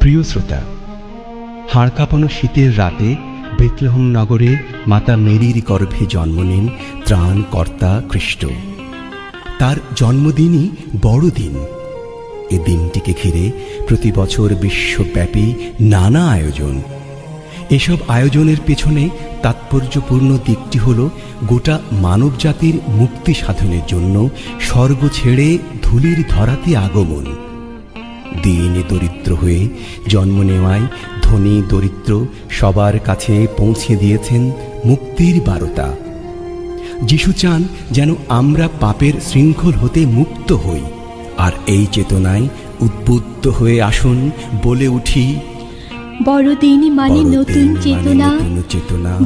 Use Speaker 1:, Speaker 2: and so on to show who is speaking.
Speaker 1: প্রিয় শ্রোতা, হাড় কাঁপানো শীতের রাতে বেথলেহেম নগরে মাতা মেরির গর্ভে জন্ম নেন ত্রাণকর্তা খ্রিস্ট। তার জন্মদিনই বড়দিন। এ দিনটিকে ঘিরে প্রতি বছর বিশ্বব্যাপী নানা আয়োজন। এসব আয়োজনের পেছনে তাৎপর্যপূর্ণ দিকটি হল গোটা মানবজাতির মুক্তি সাধনের জন্য স্বর্গ ছেড়ে ধূলির ধরাতে আগমন। দীনে দরিদ্র হয়ে জন্ম নেওয়ায় ধনী দরিদ্র সবার কাছে পৌঁছে দিয়েছেন মুক্তির বার্তা। যিশু চান যেন আমরা পাপের শৃঙ্খল হতে মুক্ত হই। আর এই চেতনায় উদ্বুদ্ধ হয়ে আসুন বলে উঠি,
Speaker 2: বড়দিন মানে নতুন চেতনা।